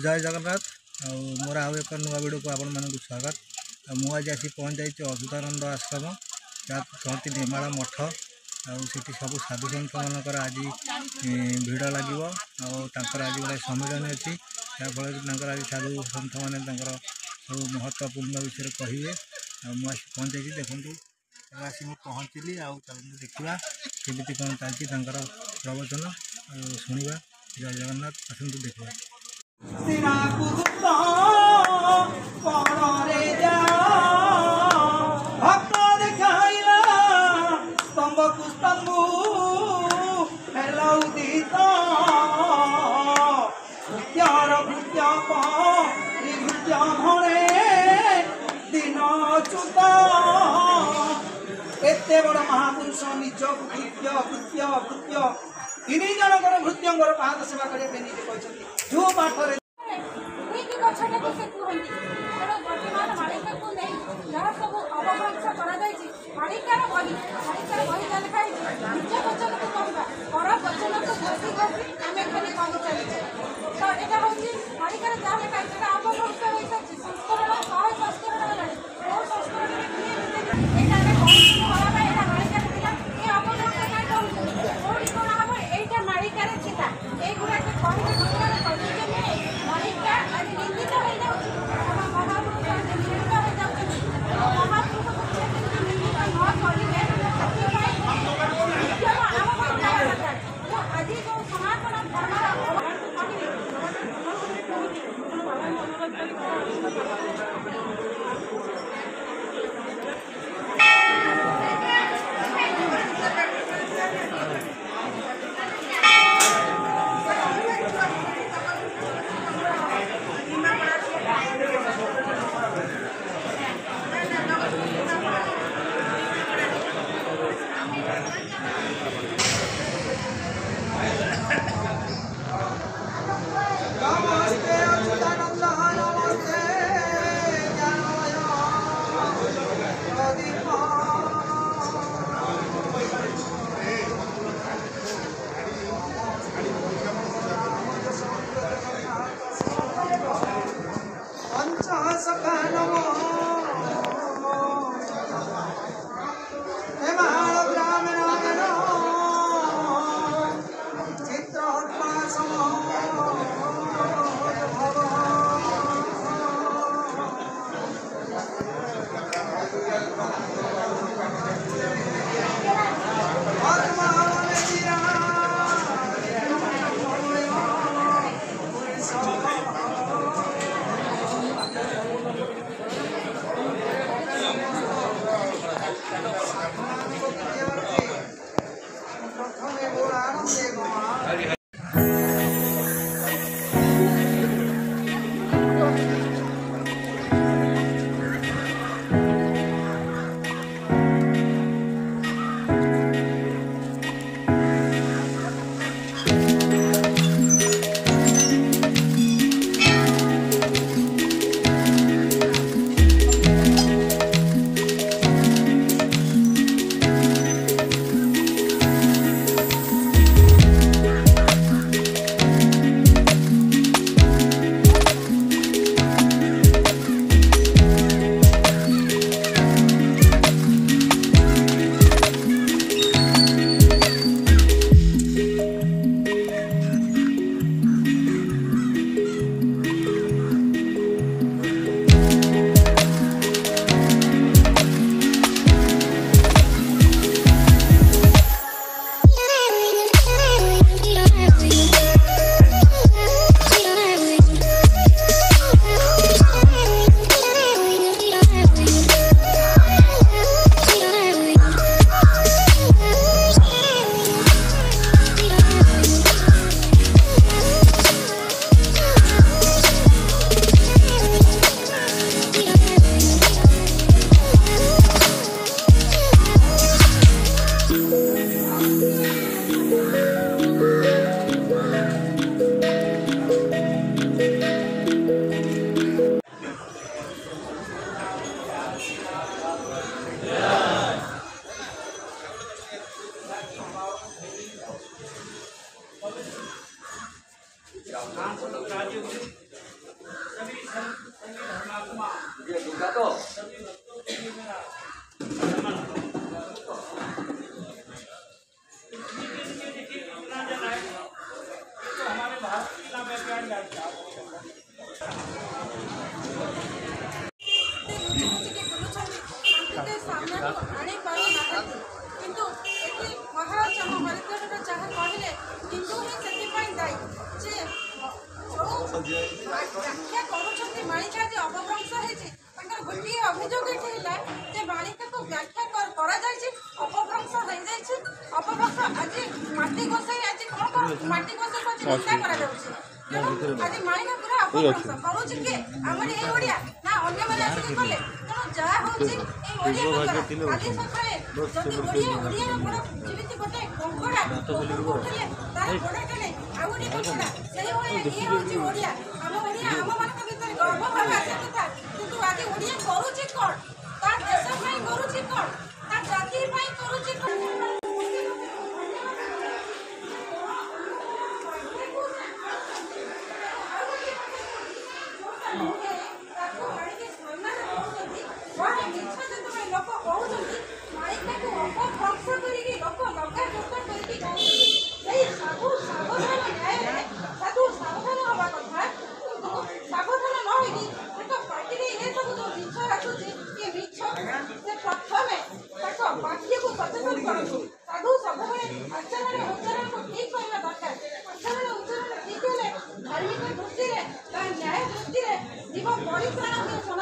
जय जगन्नाथ मोर आउ एक नुआ वीडियो को आपण मानक स्वागत। मुझे आसी पहुँच जाइए अच्युतानंद आश्रम जहाँ कहती नेमाल मठ आठी सब साधु सन्थ मानकर आज भिड़ लगे आज गोटे सम्मेलन अच्छी जहाँफल आज साधु सन्थ मैंने सब महत्वपूर्ण विषय कहे मुझे पहुँच जाइए देखूँ आसी मुझे पहुँचली देखा केमी कौन चलती प्रवचन शुणा। जय जगन्नाथ आसतु देखा। एते बड़ महापुरुष निज भृत्य भृत्य भृत्य तीन जनकर भृत्यंकर पाद सेवा करने जो पाठरे व्याख्या करुछंती मालिका जे अपभ्रंश हेछि तांकर गोटी अभियोग एठी हिला जे मालिका को व्याख्या करा जायछि अपभ्रंश होई जायछि अपभ्रंश आज माटी गोसाई आज कोन माटी गोसाई को चिंता करा जाउछि आज मालिका पूरा अपभ्रंश करूछि के हमर ए ओडिया ना अन्य माने आसी कले तेणु जा होछि ए ओडिया आदि सखाए जति ओडिया रो बड़ जीवित गोटे कंकड़ा उठले तार गोडाटले आउडी कंकड़ा सेही होय ए होछि ओडिया हम ओडिया हम मानक भीतर गर्व भाव आसे कथा किंतु आज ओडिया करूछि कोन ता देश पई करूछि कोन ता जाति पई करूछि कोन जीव परित्राण